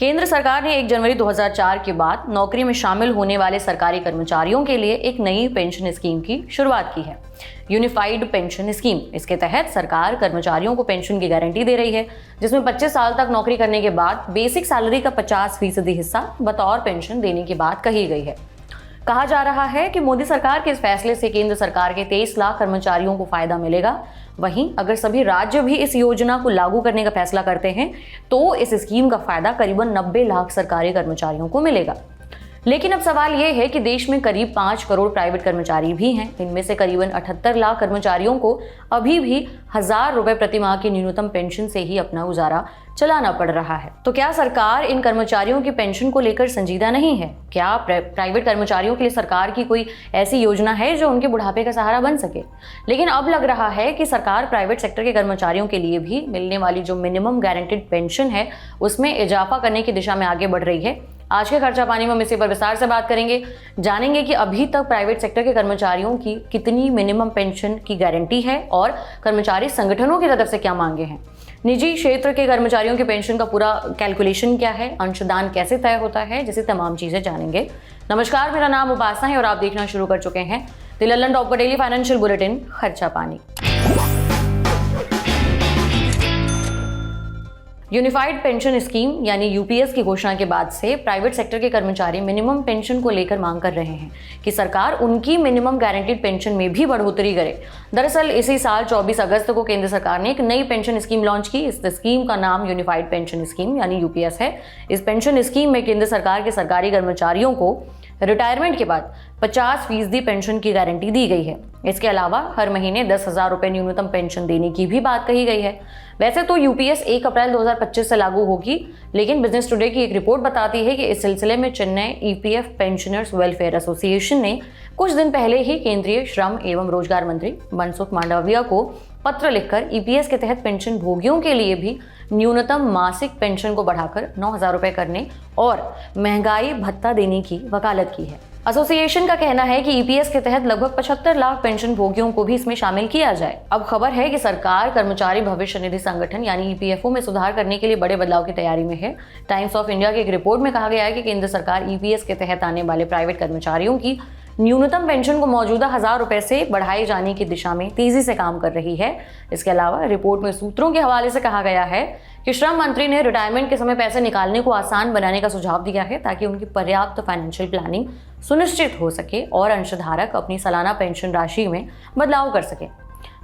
केंद्र सरकार ने 1 जनवरी 2004 के बाद नौकरी में शामिल होने वाले सरकारी कर्मचारियों के लिए एक नई पेंशन स्कीम की शुरुआत की है, यूनिफाइड पेंशन स्कीम। इसके तहत सरकार कर्मचारियों को पेंशन की गारंटी दे रही है, जिसमें 25 साल तक नौकरी करने के बाद बेसिक सैलरी का 50% हिस्सा बतौर पेंशन देने की बात कही गई है। कहा जा रहा है कि मोदी सरकार के इस फैसले से केंद्र सरकार के 23 लाख कर्मचारियों को फायदा मिलेगा। वहीं अगर सभी राज्य भी इस योजना को लागू करने का फैसला करते हैं तो इस स्कीम का फायदा करीबन 90 लाख सरकारी कर्मचारियों को मिलेगा। लेकिन अब सवाल ये है कि देश में करीब 5 करोड़ प्राइवेट कर्मचारी भी हैं। इनमें से करीबन 78 लाख कर्मचारियों को अभी भी 1000 रुपए प्रति माह की न्यूनतम पेंशन से ही अपना गुजारा चलाना पड़ रहा है। तो क्या सरकार इन कर्मचारियों की पेंशन को लेकर संजीदा नहीं है? क्या प्राइवेट कर्मचारियों के लिए सरकार की कोई ऐसी योजना है जो उनके बुढ़ापे का सहारा बन सके? लेकिन अब लग रहा है कि सरकार प्राइवेट सेक्टर के कर्मचारियों के लिए भी मिलने वाली जो मिनिमम गारंटीड पेंशन है उसमें इजाफा करने की दिशा में आगे बढ़ रही है। आज के खर्चा पानी में हम इसी पर विस्तार से बात करेंगे, जानेंगे कि अभी तक प्राइवेट सेक्टर के कर्मचारियों की कितनी मिनिमम पेंशन की गारंटी है और कर्मचारी संगठनों की तरफ से क्या मांगे हैं। निजी क्षेत्र के कर्मचारियों के पेंशन का पूरा कैलकुलेशन क्या है, अंशदान कैसे तय होता है, जैसी तमाम चीजें जानेंगे। नमस्कार, मेरा नाम उपासना है और आप देखना शुरू कर चुके हैं द लल्लन टॉप का डेली फाइनेंशियल बुलेटिन खर्चा पानी। यूनिफाइड पेंशन स्कीम यानी यूपीएस की घोषणा के बाद से प्राइवेट सेक्टर के कर्मचारी मिनिमम पेंशन को लेकर मांग कर रहे हैं कि सरकार उनकी मिनिमम गारंटीड पेंशन में भी बढ़ोतरी करे। दरअसल इसी साल 24 अगस्त को केंद्र सरकार ने एक नई पेंशन स्कीम लॉन्च की। इस स्कीम का नाम यूनिफाइड पेंशन स्कीम यानी यूपीएस है। इस पेंशन स्कीम में केंद्र सरकार के सरकारी कर्मचारियों को रिटायरमेंट के बाद 50% पेंशन की गारंटी दी गई है। इसके अलावा हर महीने 10,000 रुपए न्यूनतम पेंशन देने की भी बात कही गई है। वैसे तो यूपीएस 1 अप्रैल 2025 से लागू होगी, लेकिन बिजनेस टुडे की एक रिपोर्ट बताती है कि इस सिलसिले में Chennai EPF pensioners welfare association ने कुछ दिन पहले ही केंद्रीय श्रम एवं रोजगार मंत्री मनसुख मांडविया को पत्र लिखकर ईपीएस के तहत पेंशन भोगियों के लिए भी न्यूनतम मासिक पेंशन को बढ़ाकर 9,000 रुपए करने और महंगाई भत्ता देने की वकालत की है। एसोसिएशन का कहना है कि ईपीएस के तहत लगभग 75 लाख पेंशन भोगियों को भी इसमें शामिल किया जाए। अब खबर है कि सरकार कर्मचारी भविष्य निधि संगठन यानी ईपीएफओ में सुधार करने के लिए बड़े बदलाव की तैयारी में है। टाइम्स ऑफ इंडिया की एक रिपोर्ट में कहा गया है कि केंद्र सरकार ईपीएस के तहत आने वाले प्राइवेट कर्मचारियों की न्यूनतम पेंशन को मौजूदा 1000 रुपए से बढ़ाए जाने की दिशा में तेजी से काम कर रही है। इसके अलावा रिपोर्ट में सूत्रों के हवाले से कहा गया है कि श्रम मंत्री ने रिटायरमेंट के समय पैसे निकालने को आसान बनाने का सुझाव दिया है ताकि उनकी पर्याप्त फाइनेंशियल प्लानिंग सुनिश्चित हो सके और अंशधारक अपनी सालाना पेंशन राशि में बदलाव कर सके।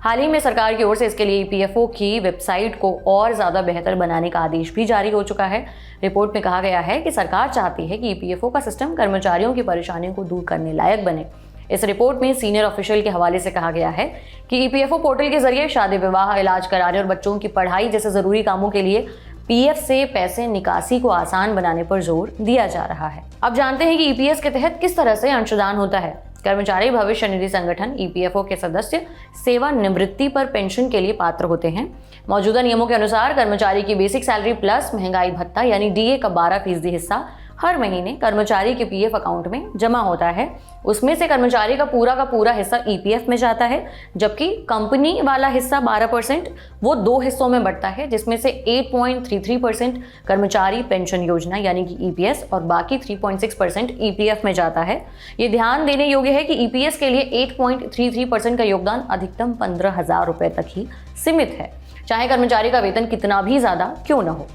हाल ही में सरकार की ओर से इसके लिए ईपीएफओ की वेबसाइट को और ज़्यादा बेहतर बनाने का आदेश भी जारी हो चुका है। रिपोर्ट में कहा गया है कि सरकार चाहती है कि ईपीएफओ का सिस्टम कर्मचारियों की परेशानियों को दूर करने लायक बने। इस रिपोर्ट में सीनियर ऑफिशियल के हवाले से कहा गया है कि ईपीएफओ पोर्टल के जरिए शादी विवाह, इलाज कराने और बच्चों की पढ़ाई जैसे ज़रूरी कामों के लिए पीएफ से पैसे निकासी को आसान बनाने पर जोर दिया जा रहा है। अब जानते हैं कि ईपीएस के तहत किस तरह से अंशदान होता है। कर्मचारी भविष्य निधि संगठन ईपीएफओ के सदस्य सेवानिवृत्ति पर पेंशन के लिए पात्र होते हैं। मौजूदा नियमों के अनुसार कर्मचारी की बेसिक सैलरी प्लस महंगाई भत्ता यानी डीए का 12% हिस्सा हर महीने कर्मचारी के पीएफ अकाउंट में जमा होता है। उसमें से कर्मचारी का पूरा हिस्सा ईपीएफ में जाता है, जबकि कंपनी वाला हिस्सा 12% वो 2 हिस्सों में बढ़ता है, जिसमें से 8.33% कर्मचारी पेंशन योजना यानी कि ईपीएस और बाकी 3.6% ईपीएफ में जाता है। ये ध्यान देने योग्य है कि ईपीएस के लिए 8.33% का योगदान अधिकतम 15,000 रुपए तक ही सीमित है, चाहे कर्मचारी का वेतन कितना भी ज्यादा क्यों न हो।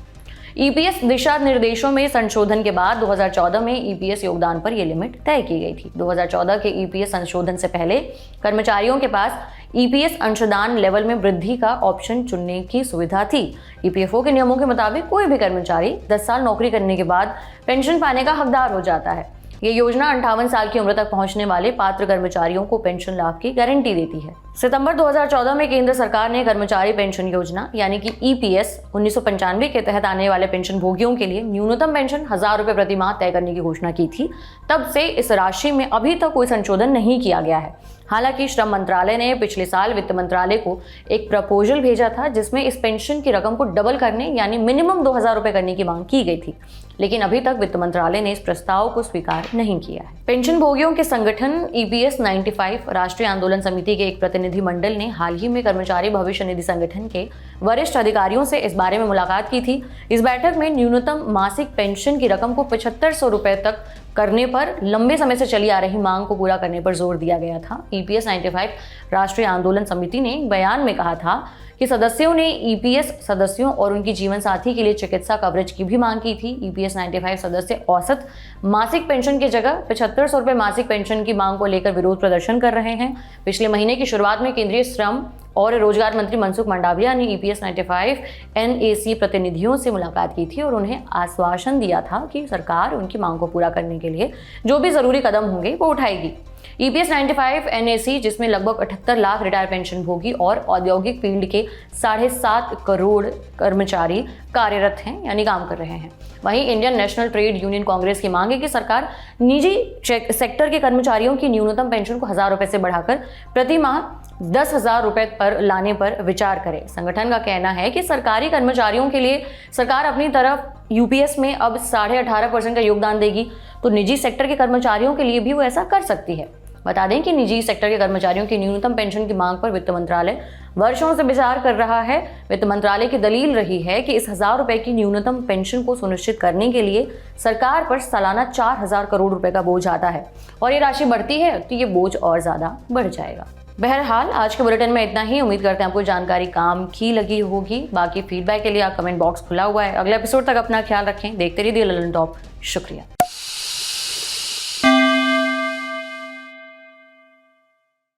ईपीएस दिशा निर्देशों में संशोधन के बाद 2014 में ईपीएस योगदान पर यह लिमिट तय की गई थी। 2014 के ईपीएस संशोधन से पहले कर्मचारियों के पास ईपीएस अंशदान लेवल में वृद्धि का ऑप्शन चुनने की सुविधा थी। ईपीएफओ के नियमों के मुताबिक कोई भी कर्मचारी 10 साल नौकरी करने के बाद पेंशन पाने का हकदार हो जाता है। ये योजना 58 साल की उम्र तक पहुंचने वाले पात्र कर्मचारियों को पेंशन लाभ की गारंटी देती है। सितंबर 2014 में केंद्र सरकार ने कर्मचारी पेंशन योजना यानी कि ईपीएस 1995 के तहत आने वाले पेंशन भोगियों के लिए न्यूनतम पेंशन 1000 रुपए प्रति माह तय करने की घोषणा की थी। तब से इस राशि में अभी तक कोई संशोधन नहीं किया गया है। हालांकि श्रम मंत्रालय ने पिछले साल वित्त मंत्रालय को एक प्रपोजल भेजा था जिसमें इस पेंशन की रकम को डबल करने यानी मिनिमम 2000 रुपए करने की मांग की गई थी, लेकिन अभी तक वित्त मंत्रालय ने इस प्रस्ताव को स्वीकार नहीं किया है। पेंशन भोगियों के संगठन ईपीएस 95 राष्ट्रीय आंदोलन समिति के एक प्रतिनिधि मंडल ने हाल ही में कर्मचारी भविष्य निधि संगठन के वरिष्ठ अधिकारियों से इस बारे में मुलाकात की थी। इस बैठक में न्यूनतम मासिक पेंशन की रकम को 7500 रुपए तक करने पर लंबे समय से चली आ रही मांग को पूरा करने पर जोर दिया गया था। EPS 95 राष्ट्रीय आंदोलन समिति ने एक बयान में कहा था कि सदस्यों ने EPS सदस्यों और उनकी जीवन साथी के लिए चिकित्सा कवरेज की भी मांग की थी। EPS 95 सदस्य औसत मासिक पेंशन की जगह 7500 रुपए मासिक पेंशन की मांग को लेकर विरोध प्रदर्शन कर रहे हैं। पिछले महीने की शुरुआत में केंद्रीय श्रम और रोजगार मंत्री मनसुख मंडाविया ने EPS 95 NAC प्रतिनिधियों से मुलाकात की थी और उन्हें आश्वासन दिया था कि सरकार उनकी मांग को पूरा करने के लिए जो भी जरूरी कदम होंगे वो उठाएगी। EPS 95 NAC, जिसमें लगभग 78 लाख रिटायर पेंशन भोगी और औद्योगिक फील्ड के 7.5 करोड़ कर्मचारी कार्यरत हैं यानी काम कर रहे हैं। वहीं Indian national trade union Congress की मांग है कि सरकार निजी सेक्टर के कर्मचारियों की न्यूनतम पेंशन को 1000 रुपए से बढ़ाकर प्रति माह 10,000 रुपए पर लाने पर विचार करे। संगठन का कहना है कि सरकारी कर्मचारियों के लिए सरकार अपनी तरफ UPS में अब 18.5% का योगदान देगी, तो निजी सेक्टर के कर्मचारियों के लिए भी वो ऐसा कर सकती है। बता दें कि निजी सेक्टर के कर्मचारियों की न्यूनतम पेंशन की मांग पर वित्त मंत्रालय वर्षों से विचार कर रहा है। वित्त मंत्रालय की दलील रही है कि इस 1000 रुपए की न्यूनतम पेंशन को सुनिश्चित करने के लिए सरकार पर सालाना 4000 करोड़ रुपए का बोझ आता है और ये राशि बढ़ती है तो ये बोझ और ज्यादा बढ़ जाएगा। बहरहाल आज के बुलेटिन में इतना ही। उम्मीद करते हैं आपको जानकारी काम की लगी होगी। बाकी फीडबैक के लिए आप कमेंट बॉक्स खुला हुआ है। अगले एपिसोड तक अपना ख्याल रखें। देखते रहिए ललन टॉप। शुक्रिया।